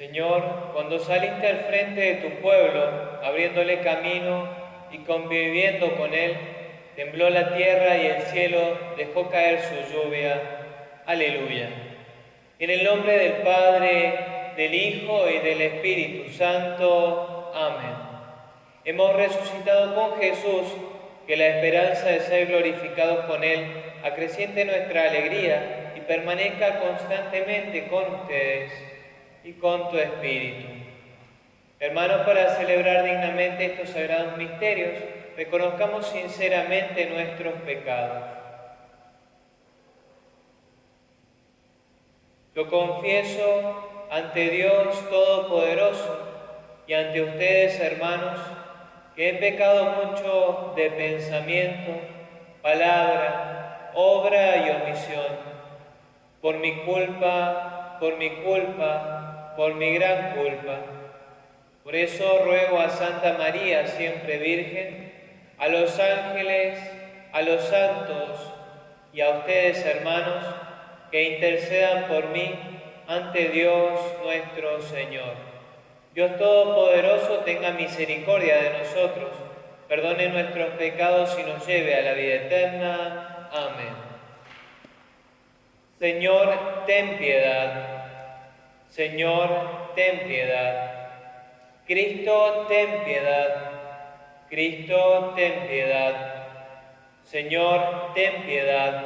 Señor, cuando saliste al frente de tu pueblo, abriéndole camino y conviviendo con él, tembló la tierra y el cielo dejó caer su lluvia. Aleluya. En el nombre del Padre, del Hijo y del Espíritu Santo. Amén. Hemos resucitado con Jesús, que la esperanza de ser glorificados con él acreciente nuestra alegría y permanezca constantemente con ustedes y con tu Espíritu. Hermanos, para celebrar dignamente estos sagrados misterios, reconozcamos sinceramente nuestros pecados. Yo confieso ante Dios Todopoderoso y ante ustedes, hermanos, que he pecado mucho de pensamiento, palabra, obra y omisión, por mi culpa, por mi gran culpa. Por eso ruego a Santa María, siempre Virgen, a los ángeles, a los santos y a ustedes, hermanos, que intercedan por mí ante Dios nuestro Señor. Dios Todopoderoso tenga misericordia de nosotros, perdone nuestros pecados y nos lleve a la vida eterna. Amén. Señor, ten piedad. Señor, ten piedad. Cristo, ten piedad. Cristo, ten piedad. Señor, ten piedad.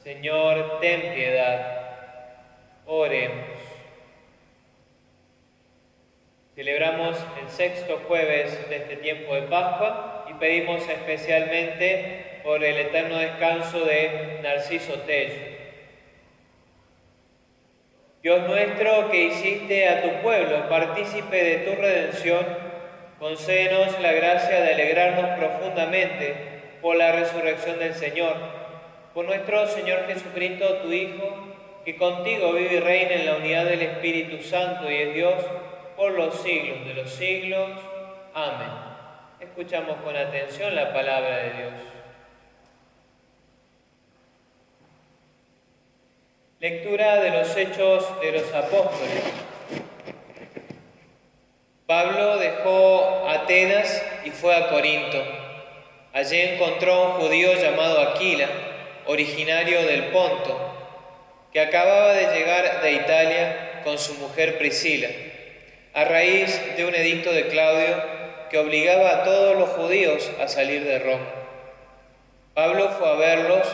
Señor, ten piedad. Oremos. Celebramos el sexto jueves de este tiempo de Pascua y pedimos especialmente por el eterno descanso de Narciso Tello. Dios nuestro, que hiciste a tu pueblo partícipe de tu redención, concédenos la gracia de alegrarnos profundamente por la resurrección del Señor, por nuestro Señor Jesucristo, tu Hijo, que contigo vive y reina en la unidad del Espíritu Santo y es Dios por los siglos de los siglos. Amén. Escuchamos con atención la palabra de Dios. Lectura de los Hechos de los Apóstoles. Pablo dejó Atenas y fue a Corinto. Allí encontró a un judío llamado Aquila, originario del Ponto, que acababa de llegar de Italia con su mujer Priscila, a raíz de un edicto de Claudio que obligaba a todos los judíos a salir de Roma. Pablo fue a verlos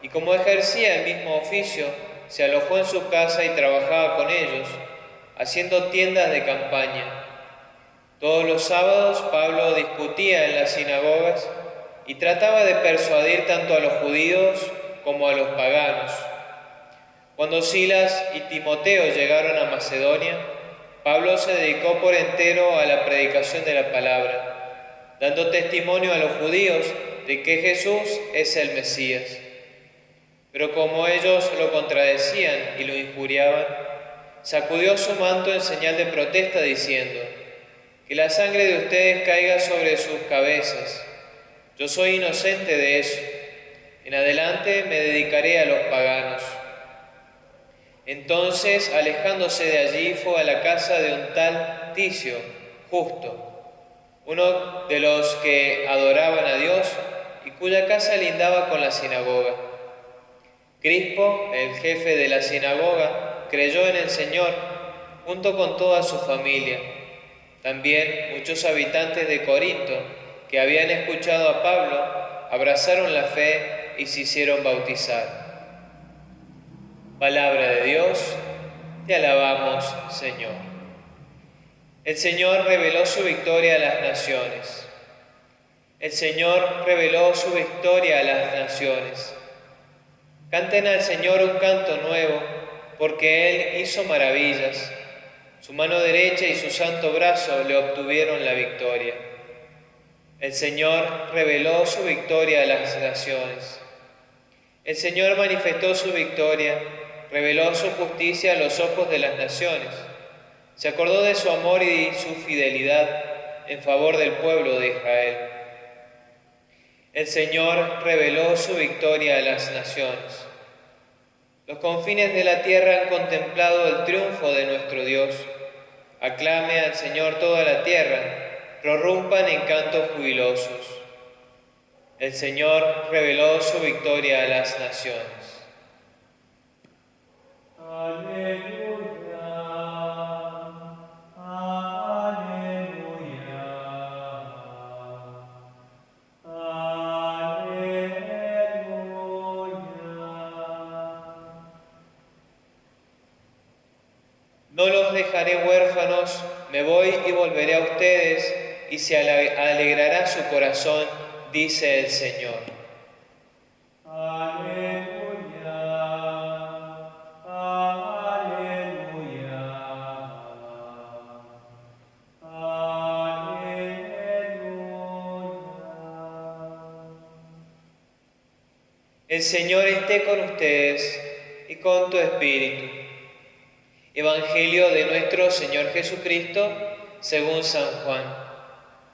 y, como ejercía el mismo oficio, se alojó en su casa y trabajaba con ellos, haciendo tiendas de campaña. Todos los sábados Pablo discutía en las sinagogas y trataba de persuadir tanto a los judíos como a los paganos. Cuando Silas y Timoteo llegaron a Macedonia, Pablo se dedicó por entero a la predicación de la palabra, dando testimonio a los judíos de que Jesús es el Mesías. Pero como ellos lo contradecían y lo injuriaban, sacudió su manto en señal de protesta diciendo: «Que la sangre de ustedes caiga sobre sus cabezas. Yo soy inocente de eso. En adelante me dedicaré a los paganos». Entonces, alejándose de allí, fue a la casa de un tal Ticio, Justo, uno de los que adoraban a Dios y cuya casa lindaba con la sinagoga. Crispo, el jefe de la sinagoga, creyó en el Señor junto con toda su familia. También muchos habitantes de Corinto, que habían escuchado a Pablo, abrazaron la fe y se hicieron bautizar. Palabra de Dios, te alabamos, Señor. El Señor reveló su victoria a las naciones. El Señor reveló su victoria a las naciones. Canten al Señor un canto nuevo, porque Él hizo maravillas. Su mano derecha y su santo brazo le obtuvieron la victoria. El Señor reveló su victoria a las naciones. El Señor manifestó su victoria, reveló su justicia a los ojos de las naciones. Se acordó de su amor y su fidelidad en favor del pueblo de Israel. El Señor reveló su victoria a las naciones. Los confines de la tierra han contemplado el triunfo de nuestro Dios. Aclame al Señor toda la tierra, prorrumpan en cantos jubilosos. El Señor reveló su victoria a las naciones. Aleluya, aleluya, aleluya. No los dejaré huérfanos, me voy y volveré a ustedes, y se alegrará su corazón, dice el Señor. Aleluya, aleluya, aleluya. El Señor esté con ustedes y con tu espíritu. Evangelio de nuestro Señor Jesucristo, según San Juan.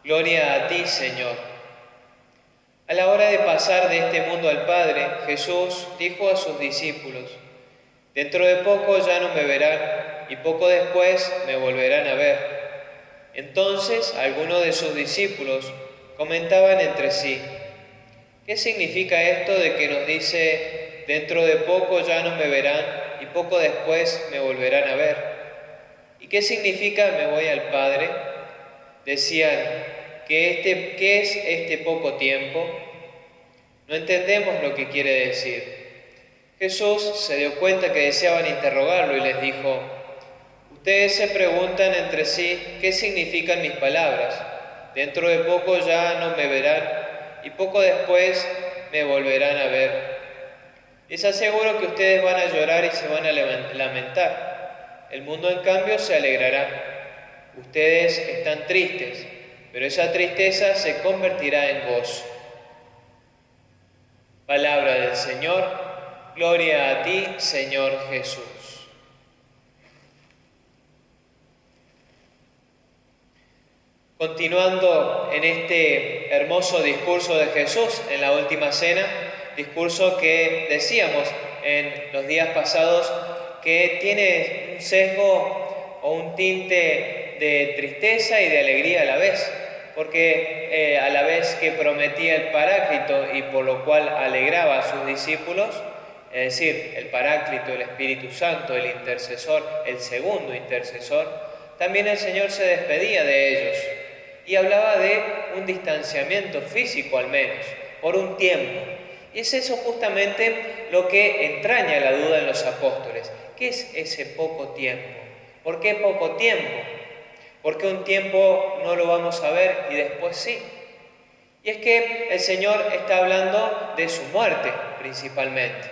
Gloria a ti, Señor. A la hora de pasar de este mundo al Padre, Jesús dijo a sus discípulos: dentro de poco ya no me verán, y poco después me volverán a ver. Entonces algunos de sus discípulos comentaban entre sí: ¿qué significa esto de que nos dice, dentro de poco ya no me verán y poco después me volverán a ver? ¿Y qué significa me voy al Padre? Decían, ¿qué es este poco tiempo? No entendemos lo que quiere decir. Jesús se dio cuenta que deseaban interrogarlo y les dijo: ustedes se preguntan entre sí qué significan mis palabras. Dentro de poco ya no me verán y poco después me volverán a ver. Les aseguro que ustedes van a llorar y se van a lamentar. El mundo, en cambio, se alegrará. Ustedes están tristes, pero esa tristeza se convertirá en gozo. Palabra del Señor. Gloria a ti, Señor Jesús. Continuando en este hermoso discurso de Jesús en la última cena, discurso que decíamos en los días pasados que tiene un sesgo o un tinte de tristeza y de alegría a la vez, porque a la vez que prometía el Paráclito y por lo cual alegraba a sus discípulos, es decir, el Paráclito, el Espíritu Santo, el intercesor, el segundo intercesor, también el Señor se despedía de ellos y hablaba de un distanciamiento físico al menos, por un tiempo. Y es eso justamente lo que entraña la duda en los apóstoles. ¿Qué es ese poco tiempo? ¿Por qué poco tiempo? ¿Por qué un tiempo no lo vamos a ver y después sí? Y es que el Señor está hablando de su muerte principalmente.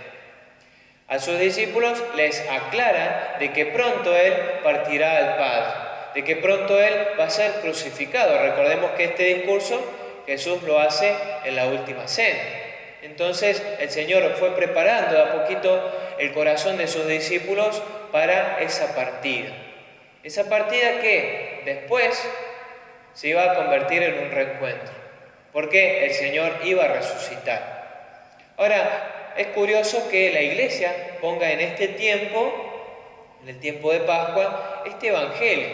A sus discípulos les aclara de que pronto Él partirá al Padre, de que pronto Él va a ser crucificado. Recordemos que este discurso Jesús lo hace en la última cena. Entonces el Señor fue preparando de a poquito el corazón de sus discípulos para esa partida. Esa partida que después se iba a convertir en un reencuentro, porque el Señor iba a resucitar. Ahora, es curioso que la Iglesia ponga en este tiempo, en el tiempo de Pascua, este Evangelio.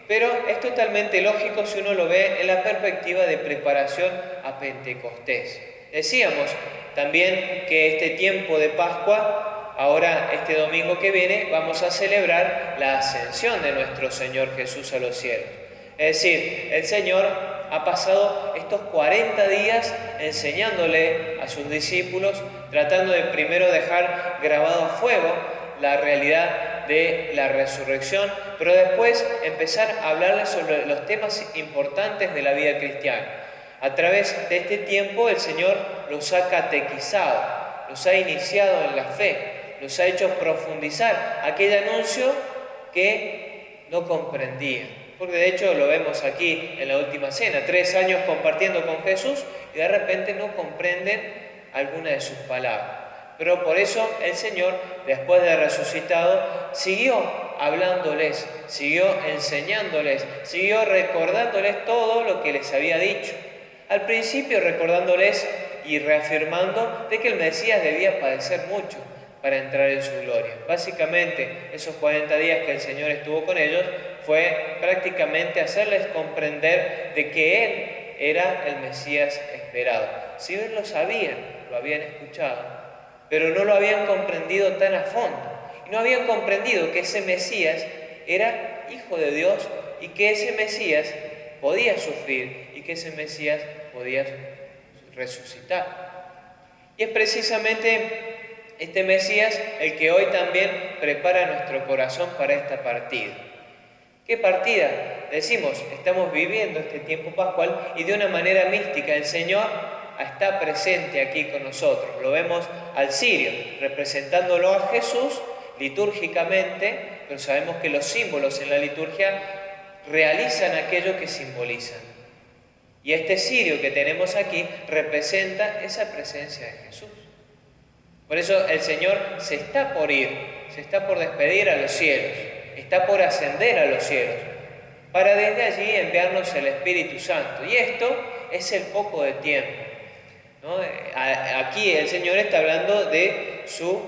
Pero es totalmente lógico si uno lo ve en la perspectiva de preparación a Pentecostés. Decíamos también que este tiempo de Pascua, ahora este domingo que viene, vamos a celebrar la ascensión de nuestro Señor Jesús a los cielos. Es decir, el Señor ha pasado estos 40 días enseñándole a sus discípulos, tratando de primero dejar grabado a fuego la realidad de la resurrección, pero después empezar a hablarles sobre los temas importantes de la vida cristiana. A través de este tiempo el Señor los ha catequizado, los ha iniciado en la fe, los ha hecho profundizar aquel anuncio que no comprendían. Porque de hecho lo vemos aquí en la última cena, 3 años compartiendo con Jesús y de repente no comprenden alguna de sus palabras. Pero por eso el Señor, después de resucitado, siguió hablándoles, siguió enseñándoles, siguió recordándoles todo lo que les había dicho. Al principio recordándoles y reafirmando de que el Mesías debía padecer mucho, para entrar en su gloria. Básicamente, esos 40 días que el Señor estuvo con ellos fue prácticamente hacerles comprender de que Él era el Mesías esperado. Si bien lo sabían, lo habían escuchado, pero no lo habían comprendido tan a fondo. Y no habían comprendido que ese Mesías era Hijo de Dios y que ese Mesías podía sufrir y que ese Mesías podía resucitar. Y es precisamente este Mesías el que hoy también prepara nuestro corazón para esta partida. ¿Qué partida? Decimos, estamos viviendo este tiempo pascual y de una manera mística el Señor está presente aquí con nosotros. Lo vemos al cirio, representándolo a Jesús litúrgicamente, pero sabemos que los símbolos en la liturgia realizan aquello que simbolizan. Y este cirio que tenemos aquí representa esa presencia de Jesús. Por eso el Señor se está por ir, se está por despedir a los cielos, está por ascender a los cielos, para desde allí enviarnos el Espíritu Santo. Y esto es el poco de tiempo, ¿no? Aquí el Señor está hablando de su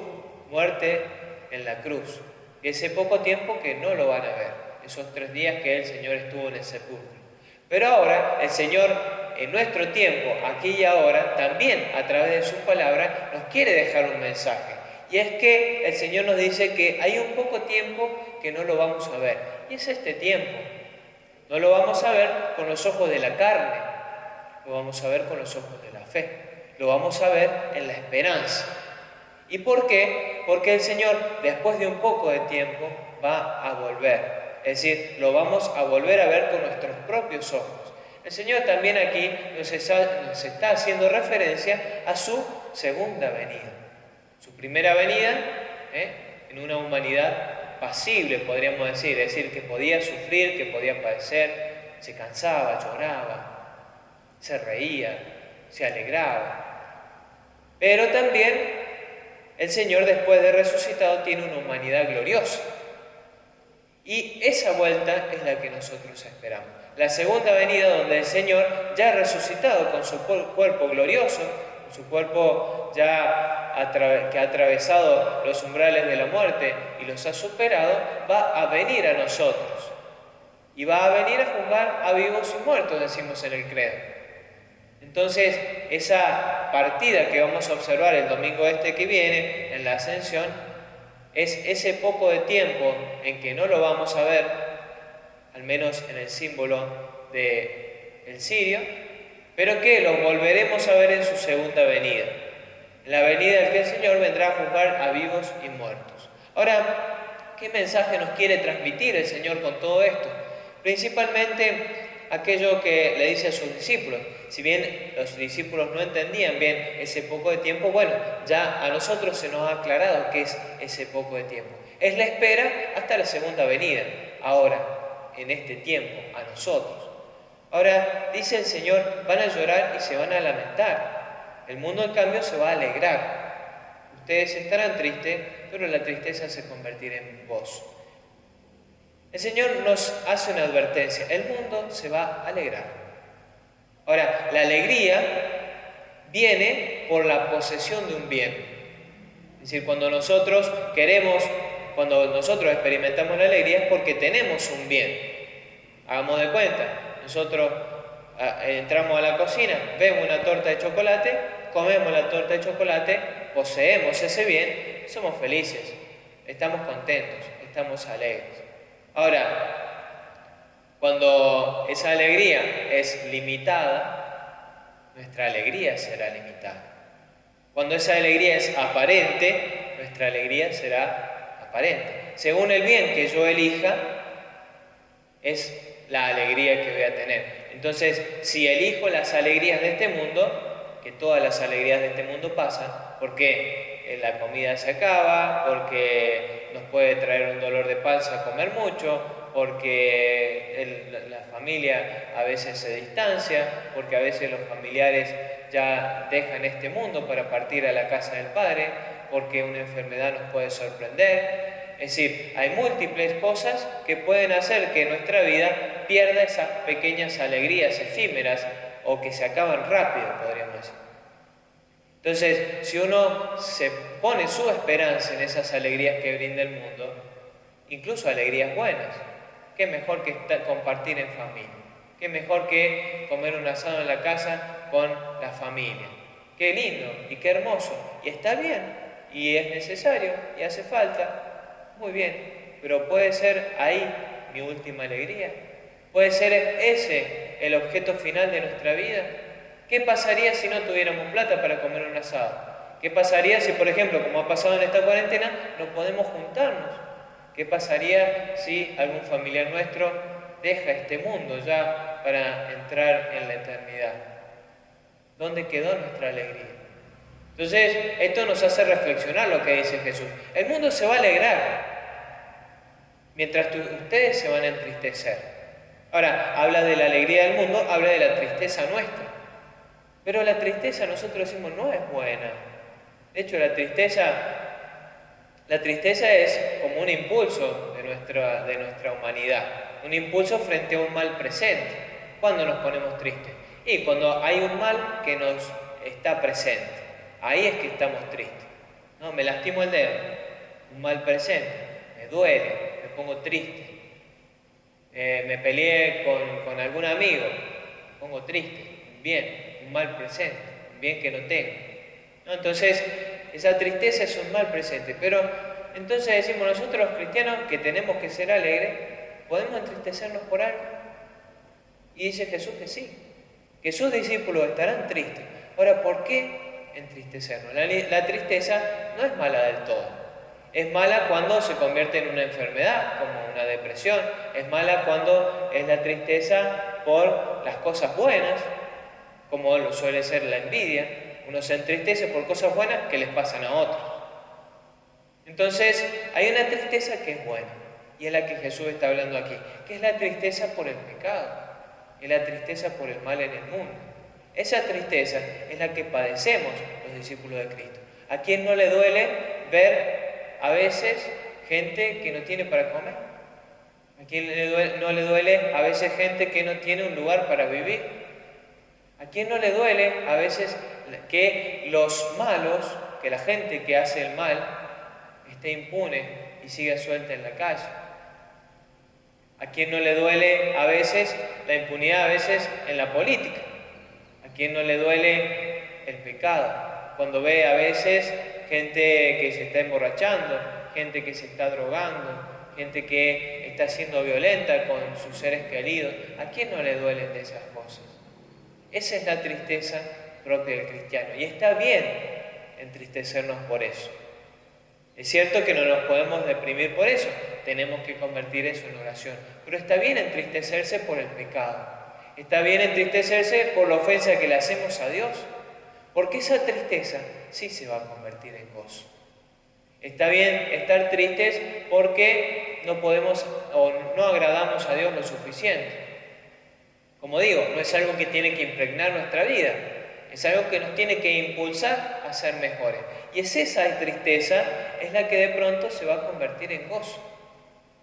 muerte en la cruz. Y ese poco tiempo que no lo van a ver, esos 3 días que el Señor estuvo en el sepulcro. Pero ahora el Señor, en nuestro tiempo, aquí y ahora, también a través de su palabra, nos quiere dejar un mensaje. Y es que el Señor nos dice que hay un poco tiempo que no lo vamos a ver. Y es este tiempo. No lo vamos a ver con los ojos de la carne, lo vamos a ver con los ojos de la fe. Lo vamos a ver en la esperanza. ¿Y por qué? Porque el Señor, después de un poco de tiempo, va a volver. Es decir, lo vamos a volver a ver con nuestros propios ojos. El Señor también aquí nos está haciendo referencia a su segunda venida. Su primera venida, en una humanidad pasible, podríamos decir. Es decir, que podía sufrir, que podía padecer, se cansaba, lloraba, se reía, se alegraba. Pero también el Señor, después de resucitado, tiene una humanidad gloriosa. Y esa vuelta es la que nosotros esperamos. La segunda venida, donde el Señor, ya resucitado con su cuerpo glorioso, con su cuerpo ya que ha atravesado los umbrales de la muerte y los ha superado, va a venir a nosotros. Y va a venir a juzgar a vivos y muertos, decimos en el credo. Entonces, esa partida que vamos a observar el domingo que viene, en la Ascensión, es ese poco de tiempo en que no lo vamos a ver, al menos en el símbolo del cirio, pero que lo volveremos a ver en su segunda venida. En la venida en que el Señor vendrá a juzgar a vivos y muertos. Ahora, ¿qué mensaje nos quiere transmitir el Señor con todo esto? Principalmente aquello que le dice a sus discípulos. Si bien los discípulos no entendían bien ese poco de tiempo, bueno, ya a nosotros se nos ha aclarado qué es ese poco de tiempo. Es la espera hasta la segunda venida, ahora, en este tiempo, a nosotros. Ahora, dice el Señor, van a llorar y se van a lamentar. El mundo, en cambio, se va a alegrar. Ustedes estarán tristes, pero la tristeza se convertirá en gozo. El Señor nos hace una advertencia. El mundo se va a alegrar. Ahora, la alegría viene por la posesión de un bien. Es decir, cuando nosotros experimentamos la alegría es porque tenemos un bien. Hagamos de cuenta, nosotros entramos a la cocina, vemos una torta de chocolate, comemos la torta de chocolate, poseemos ese bien, somos felices, estamos contentos, estamos alegres. Ahora, cuando esa alegría es limitada, nuestra alegría será limitada. Cuando esa alegría es aparente, nuestra alegría será aparente. Según el bien que yo elija, es la alegría que voy a tener. Entonces, si elijo las alegrías de este mundo, que todas las alegrías de este mundo pasan, porque la comida se acaba, porque nos puede traer un dolor de panza comer mucho, porque la familia a veces se distancia, porque a veces los familiares ya dejan este mundo para partir a la casa del Padre, porque una enfermedad nos puede sorprender. Es decir, hay múltiples cosas que pueden hacer que nuestra vida pierda esas pequeñas alegrías efímeras o que se acaban rápido, podríamos decir. Entonces, si uno se pone su esperanza en esas alegrías que brinda el mundo, incluso alegrías buenas, qué mejor que compartir en familia, qué mejor que comer un asado en la casa con la familia. Qué lindo y qué hermoso, y está bien, y es necesario, y hace falta, muy bien, pero puede ser ahí mi última alegría, puede ser ese el objeto final de nuestra vida. ¿Qué pasaría si no tuviéramos plata para comer un asado? ¿Qué pasaría si, por ejemplo, como ha pasado en esta cuarentena, no podemos juntarnos? ¿Qué pasaría si algún familiar nuestro deja este mundo ya para entrar en la eternidad? ¿Dónde quedó nuestra alegría? Entonces, esto nos hace reflexionar lo que dice Jesús. El mundo se va a alegrar, mientras ustedes se van a entristecer. Ahora, habla de la alegría del mundo, habla de la tristeza nuestra. Pero la tristeza, nosotros decimos, no es buena. De hecho, la tristeza es como un impulso de nuestra humanidad, un impulso frente a un mal presente. ¿Cuándo nos ponemos tristes? Y cuando hay un mal que nos está presente, ahí es que estamos tristes. No, me lastimo el dedo, un mal presente, me duele, me pongo triste. Me peleé con algún amigo, me pongo triste, bien, un mal presente, un bien que no tengo. ¿No? Entonces, esa tristeza es un mal presente, pero entonces decimos nosotros los cristianos que tenemos que ser alegres, ¿podemos entristecernos por algo? Y dice Jesús que sí, que sus discípulos estarán tristes. Ahora, ¿por qué entristecernos? La tristeza no es mala del todo. Es mala cuando se convierte en una enfermedad, como una depresión. Es mala cuando es la tristeza por las cosas buenas, como lo suele ser la envidia. Uno se entristece por cosas buenas que les pasan a otros. Entonces, hay una tristeza que es buena, y es la que Jesús está hablando aquí, que es la tristeza por el pecado, es la tristeza por el mal en el mundo. Esa tristeza es la que padecemos los discípulos de Cristo. ¿A quién no le duele ver a veces gente que no tiene para comer? ¿A quién no le duele a veces gente que no tiene un lugar para vivir? ¿A quién no le duele a veces que los malos, que la gente que hace el mal, esté impune y siga suelta en la calle? ¿A quién no le duele a veces la impunidad, a veces en la política? ¿A quién no le duele el pecado? Cuando ve a veces gente que se está emborrachando, gente que se está drogando, gente que está siendo violenta con sus seres queridos. ¿A quién no le duelen de esas cosas? Esa es la tristeza propia del cristiano. Y está bien entristecernos por eso. Es cierto que no nos podemos deprimir por eso. Tenemos que convertir eso en oración. Pero está bien entristecerse por el pecado. Está bien entristecerse por la ofensa que le hacemos a Dios. Porque esa tristeza sí se va a convertir en gozo. Está bien estar tristes porque no podemos o no agradamos a Dios lo suficiente. Como digo, no es algo que tiene que impregnar nuestra vida, es algo que nos tiene que impulsar a ser mejores. Y es esa tristeza es la que de pronto se va a convertir en gozo.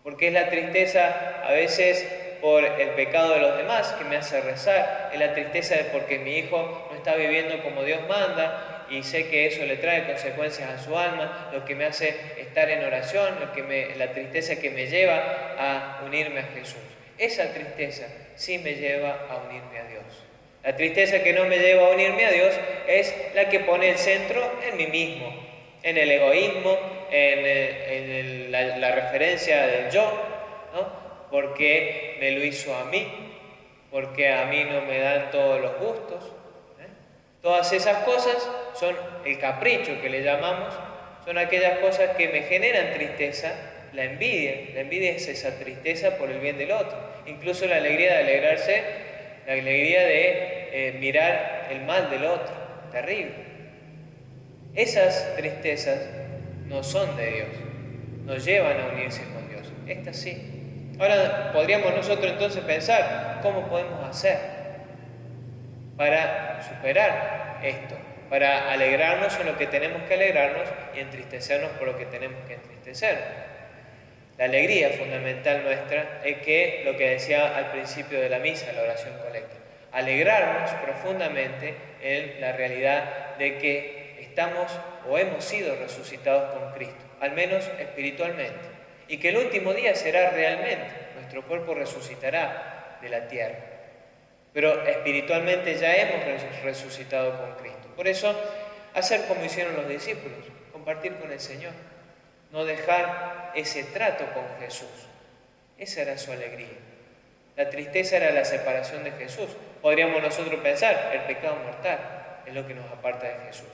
Porque es la tristeza a veces por el pecado de los demás que me hace rezar, es la tristeza de porque mi hijo no está viviendo como Dios manda y sé que eso le trae consecuencias a su alma, lo que me hace estar en oración, la tristeza que me lleva a unirme a Jesús. Esa tristeza sí me lleva a unirme a Dios. La tristeza que no me lleva a unirme a Dios es la que pone el centro en mí mismo, en el egoísmo, en la referencia del yo, ¿no? Porque me lo hizo a mí, porque a mí no me dan todos los gustos. Todas esas cosas son el capricho que le llamamos, son aquellas cosas que me generan tristeza. La envidia es esa tristeza por el bien del otro. Incluso la alegría de alegrarse, la alegría de mirar el mal del otro, terrible. Esas tristezas no son de Dios, nos llevan a unirse con Dios. Estas sí. Ahora podríamos nosotros entonces pensar cómo podemos hacer para superar esto, para alegrarnos en lo que tenemos que alegrarnos y entristecernos por lo que tenemos que entristecernos. La alegría fundamental nuestra es que, lo que decía al principio de la misa, la oración colecta, alegrarnos profundamente en la realidad de que estamos o hemos sido resucitados con Cristo, al menos espiritualmente, y que el último día será realmente, nuestro cuerpo resucitará de la tierra, pero espiritualmente ya hemos resucitado con Cristo. Por eso, hacer como hicieron los discípulos, compartir con el Señor, no dejar ese trato con Jesús. Esa era su alegría. La tristeza era la separación de Jesús. Podríamos nosotros pensar, el pecado mortal es lo que nos aparta de Jesús.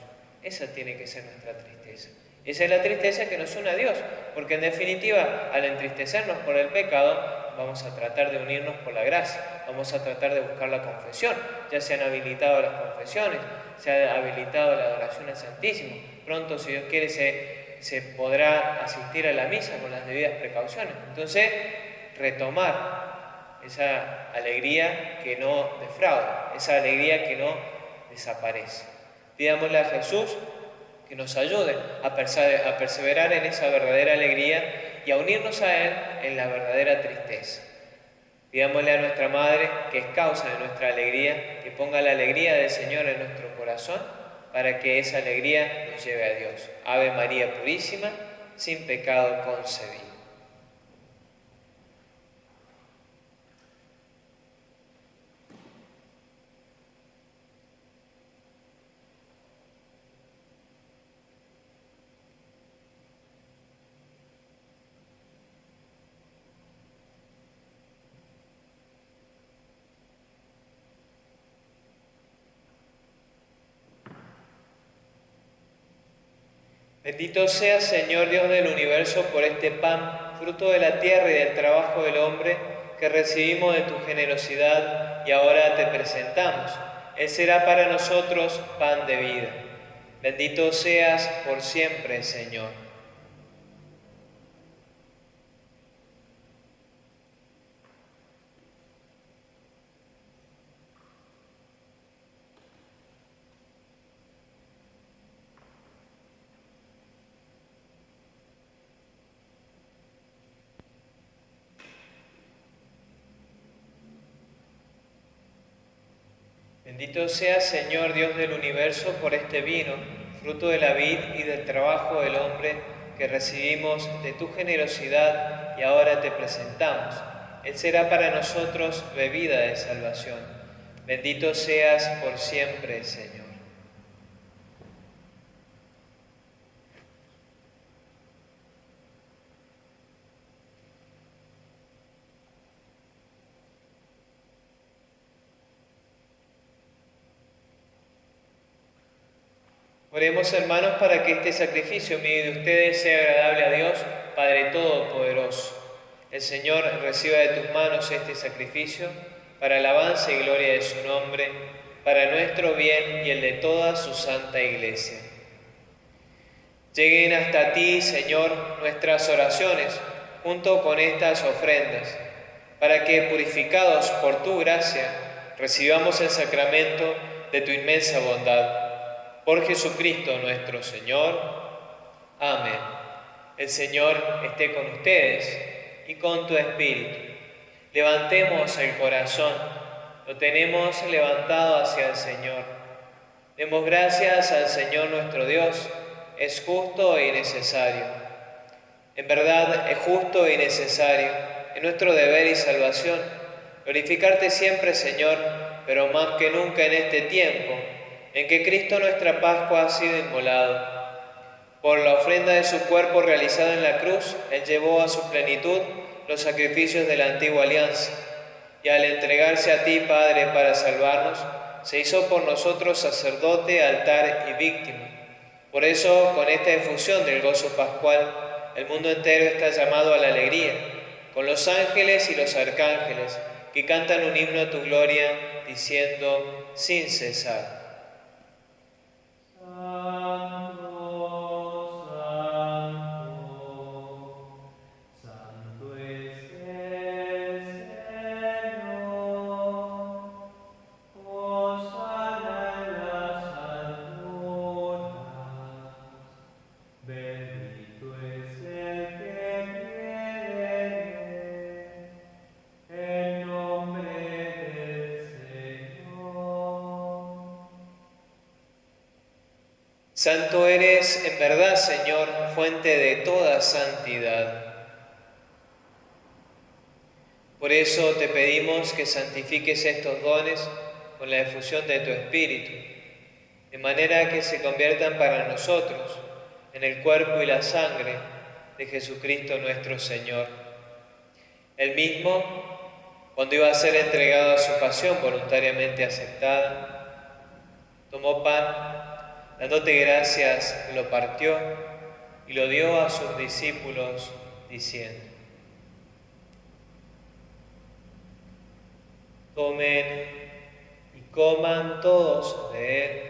Esa tiene que ser nuestra tristeza. Esa es la tristeza que nos une a Dios, porque en definitiva, al entristecernos por el pecado, vamos a tratar de unirnos por la gracia, vamos a tratar de buscar la confesión. Ya se han habilitado las confesiones, se ha habilitado la adoración al Santísimo. Pronto, si Dios quiere, se podrá asistir a la misa con las debidas precauciones. Entonces, retomar esa alegría que no defrauda, esa alegría que no desaparece. Pidámosle a Jesús que nos ayude a perseverar en esa verdadera alegría y a unirnos a Él en la verdadera tristeza. Pidámosle a nuestra Madre, que es causa de nuestra alegría, que ponga la alegría del Señor en nuestro corazón para que esa alegría nos lleve a Dios. Ave María Purísima, sin pecado concebido. Bendito sea, Señor Dios del universo, por este pan, fruto de la tierra y del trabajo del hombre, que recibimos de tu generosidad y ahora te presentamos. Él será para nosotros pan de vida. Bendito seas por siempre, Señor. Bendito sea, Señor Dios del universo, por este vino, fruto de la vid y del trabajo del hombre, que recibimos de tu generosidad y ahora te presentamos. Él será para nosotros bebida de salvación. Bendito seas por siempre, Señor. Oremos, hermanos, para que este sacrificio mío y de ustedes sea agradable a Dios, Padre Todopoderoso. El Señor reciba de tus manos este sacrificio para alabanza y gloria de su nombre, para nuestro bien y el de toda su santa Iglesia. Lleguen hasta ti, Señor, nuestras oraciones, junto con estas ofrendas, para que, purificados por tu gracia, recibamos el sacramento de tu inmensa bondad. Por Jesucristo nuestro Señor. Amén. El Señor esté con ustedes y con tu espíritu. Levantemos el corazón, lo tenemos levantado hacia el Señor. Demos gracias al Señor nuestro Dios, es justo y necesario. En verdad es justo y necesario, es nuestro deber y salvación, glorificarte siempre, Señor, pero más que nunca en este tiempo, en que Cristo nuestra Pascua ha sido inmolado. Por la ofrenda de su cuerpo realizada en la cruz, Él llevó a su plenitud los sacrificios de la antigua alianza, y al entregarse a ti, Padre, para salvarnos, se hizo por nosotros sacerdote, altar y víctima. Por eso, con esta efusión del gozo pascual, el mundo entero está llamado a la alegría, con los ángeles y los arcángeles, que cantan un himno a tu gloria, diciendo sin cesar: Santo eres en verdad, Señor, fuente de toda santidad. Por eso te pedimos que santifiques estos dones con la efusión de tu Espíritu, de manera que se conviertan para nosotros en el cuerpo y la sangre de Jesucristo nuestro Señor. Él mismo, cuando iba a ser entregado a su pasión voluntariamente aceptada, tomó pan, dándote gracias, lo partió y lo dio a sus discípulos, diciendo: tomen y coman todos de él,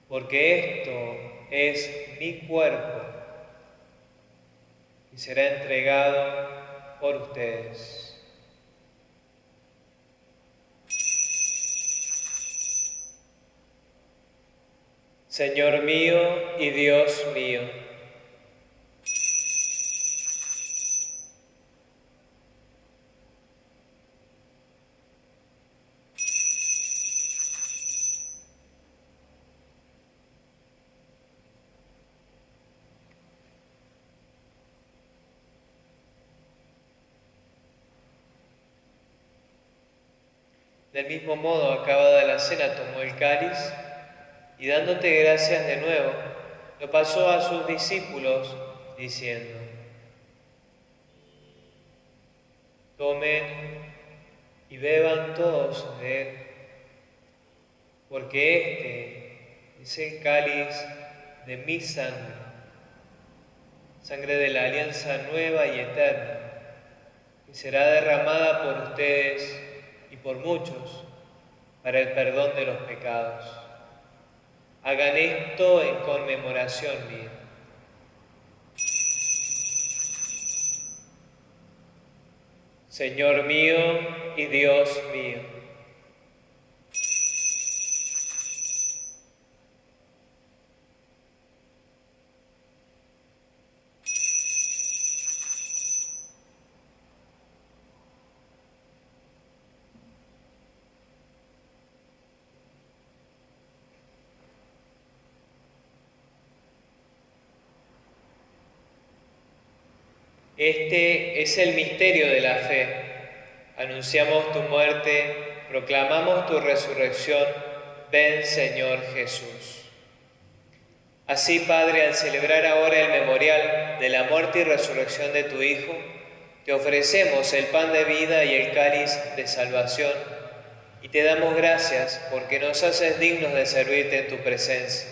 porque esto es mi cuerpo y será entregado por ustedes. Señor mío y Dios mío, del mismo modo, acabada la cena, tomó el cáliz y dándote gracias de nuevo, lo pasó a sus discípulos, diciendo: tomen y beban todos de él, porque este es el cáliz de mi sangre, sangre de la alianza nueva y eterna, que será derramada por ustedes y por muchos para el perdón de los pecados. Hagan esto en conmemoración mía. Señor mío y Dios mío. Este es el misterio de la fe. Anunciamos tu muerte, proclamamos tu resurrección. Ven, Señor Jesús. Así, Padre, al celebrar ahora el memorial de la muerte y resurrección de tu Hijo, te ofrecemos el pan de vida y el cáliz de salvación, y te damos gracias porque nos haces dignos de servirte en tu presencia.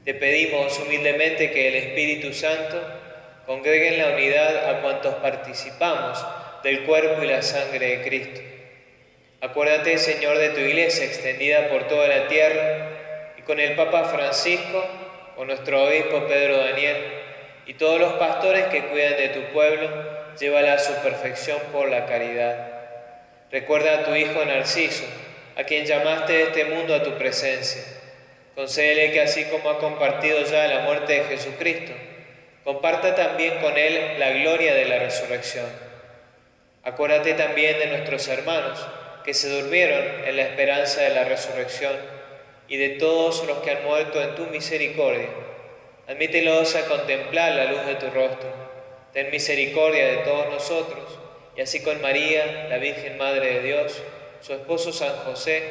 Te pedimos humildemente que el Espíritu Santo congregue en la unidad a cuantos participamos del cuerpo y la sangre de Cristo. Acuérdate, Señor, de tu Iglesia extendida por toda la tierra, y con el Papa Francisco, con nuestro obispo Pedro Daniel, y todos los pastores que cuidan de tu pueblo, llévala a su perfección por la caridad. Recuerda a tu Hijo Narciso, a quien llamaste de este mundo a tu presencia. Concédele que así como ha compartido ya la muerte de Jesucristo, comparta también con él la gloria de la resurrección. Acuérdate también de nuestros hermanos que se durmieron en la esperanza de la resurrección y de todos los que han muerto en tu misericordia. Admítelos a contemplar la luz de tu rostro. Ten misericordia de todos nosotros, y así con María, la Virgen Madre de Dios, su esposo San José,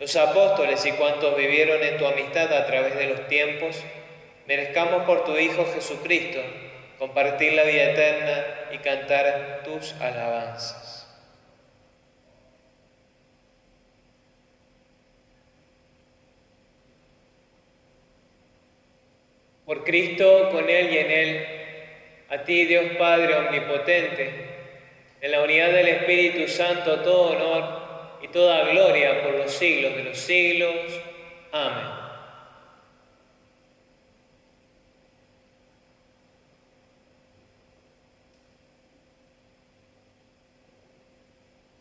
los apóstoles y cuantos vivieron en tu amistad a través de los tiempos, merezcamos por tu Hijo Jesucristo compartir la vida eterna y cantar tus alabanzas. Por Cristo, con Él y en Él, a ti, Dios Padre Omnipotente, en la unidad del Espíritu Santo, todo honor y toda gloria por los siglos de los siglos. Amén.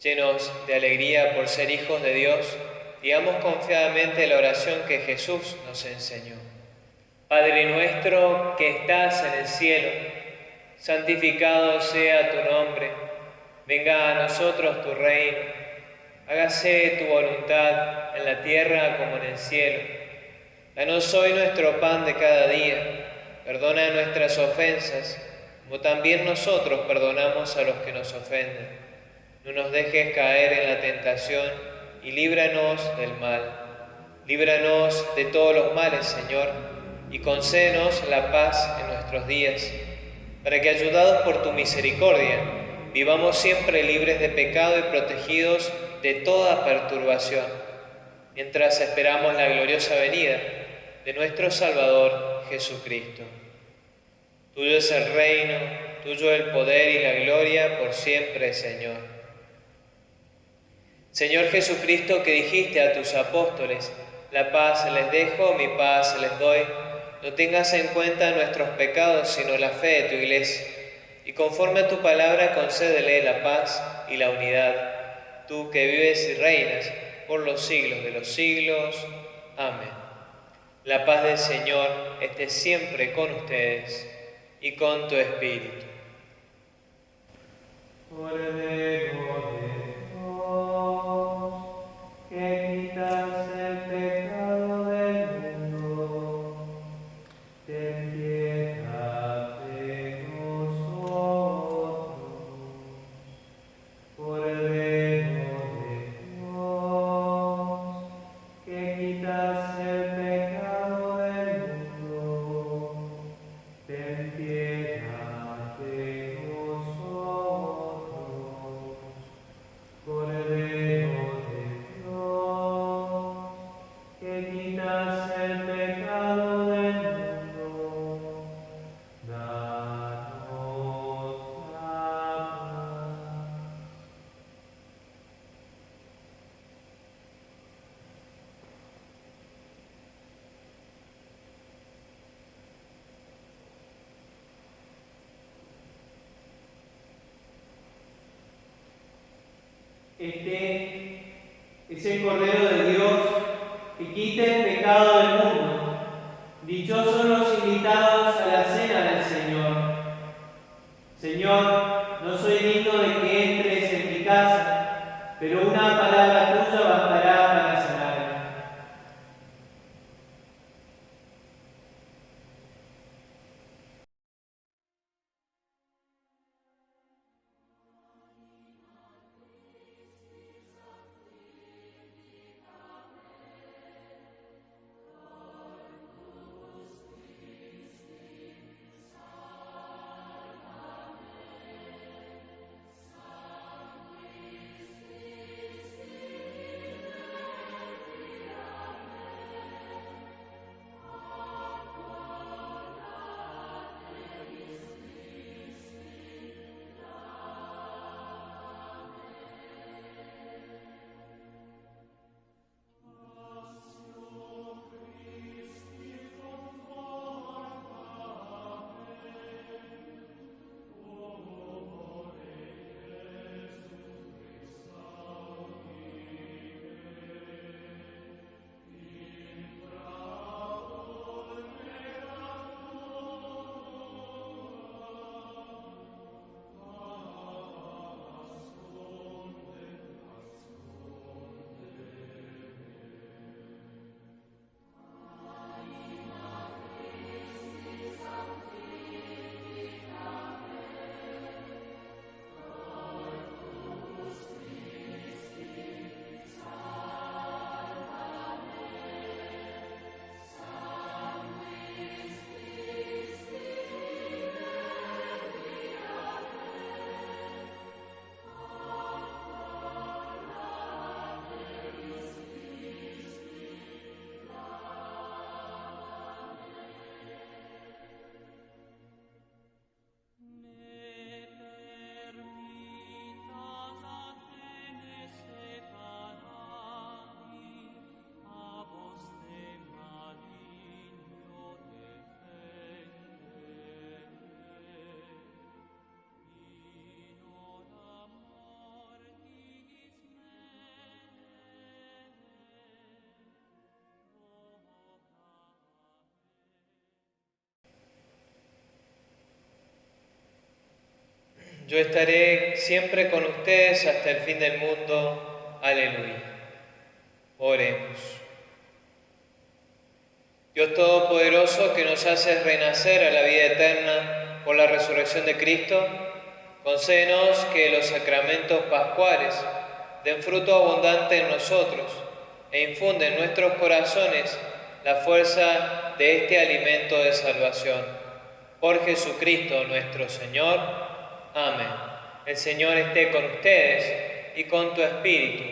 Llenos de alegría por ser hijos de Dios, digamos confiadamente la oración que Jesús nos enseñó. Padre nuestro que estás en el cielo, santificado sea tu nombre. Venga a nosotros tu reino. Hágase tu voluntad en la tierra como en el cielo. Danos hoy nuestro pan de cada día. Perdona nuestras ofensas, como también nosotros perdonamos a los que nos ofenden. No nos dejes caer en la tentación y líbranos del mal. Líbranos de todos los males, Señor, y concédenos la paz en nuestros días, para que, ayudados por tu misericordia, vivamos siempre libres de pecado y protegidos de toda perturbación, mientras esperamos la gloriosa venida de nuestro Salvador Jesucristo. Tuyo es el reino, tuyo el poder y la gloria por siempre, Señor. Señor Jesucristo, que dijiste a tus apóstoles: la paz les dejo, mi paz les doy, no tengas en cuenta nuestros pecados, sino la fe de tu Iglesia, y conforme a tu palabra concédele la paz y la unidad, tú que vives y reinas por los siglos de los siglos. Amén. La paz del Señor esté siempre con ustedes y con tu espíritu. Cordero de Dios, que quitas el pecado del mundo, ten piedad de nosotros. Cordero de Dios, que quitas el pecado del mundo, ten piedad de nosotros. Cordero de Dios, que quitas el pecado del mundo, danos la paz. Este es el Cordero de Dios que quita el pecado del mundo. Dichosos los invitados a la cena del Señor. Señor, no soy digno de que entres en mi casa, pero una palabra tuya bastará para sanarme. Yo estaré siempre con ustedes hasta el fin del mundo. Aleluya. Oremos. Dios Todopoderoso, que nos haces renacer a la vida eterna por la resurrección de Cristo, concédenos que los sacramentos pascuales den fruto abundante en nosotros e infunde en nuestros corazones la fuerza de este alimento de salvación. Por Jesucristo nuestro Señor. Amén. El Señor esté con ustedes y con tu espíritu.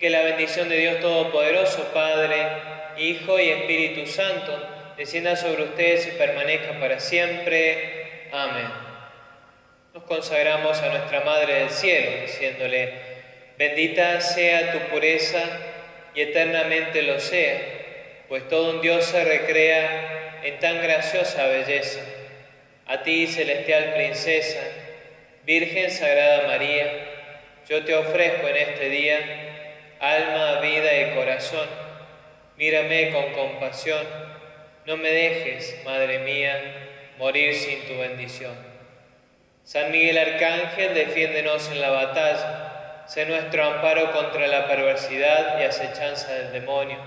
Que la bendición de Dios Todopoderoso, Padre, Hijo y Espíritu Santo, descienda sobre ustedes y permanezca para siempre. Amén. Nos consagramos a nuestra Madre del Cielo, diciéndole: bendita sea tu pureza y eternamente lo sea, pues todo un Dios se recrea en tan graciosa belleza. A ti, celestial princesa, Virgen Sagrada María, yo te ofrezco en este día alma, vida y corazón. Mírame con compasión, no me dejes, Madre mía, morir sin tu bendición. San Miguel Arcángel, defiéndenos en la batalla, sé nuestro amparo contra la perversidad y acechanza del demonio.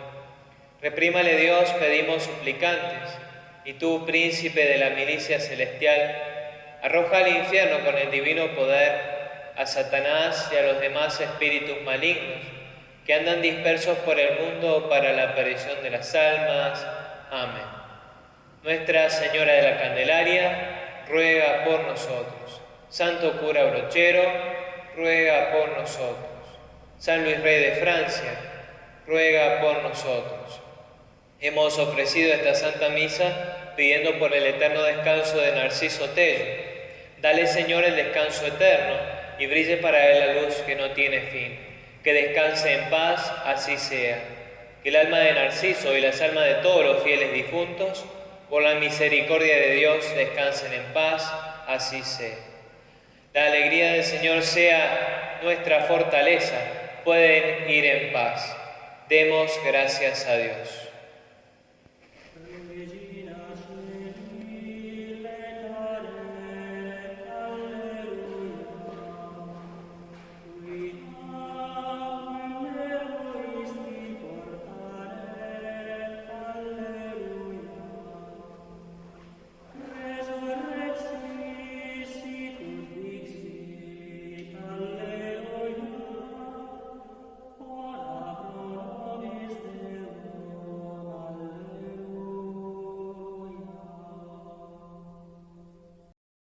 Reprímale Dios, pedimos suplicantes, y tú, príncipe de la milicia celestial, arroja al infierno con el divino poder a Satanás y a los demás espíritus malignos que andan dispersos por el mundo para la perdición de las almas. Amén. Nuestra Señora de la Candelaria, ruega por nosotros. Santo cura Brochero, ruega por nosotros. San Luis Rey de Francia, ruega por nosotros. Hemos ofrecido esta Santa Misa pidiendo por el eterno descanso de Narciso Tello. Dale, Señor, el descanso eterno y brille para él la luz que no tiene fin. Que descanse en paz, así sea. Que el alma de Narciso y las almas de todos los fieles difuntos, por la misericordia de Dios, descansen en paz, así sea. La alegría del Señor sea nuestra fortaleza. Pueden ir en paz. Demos gracias a Dios.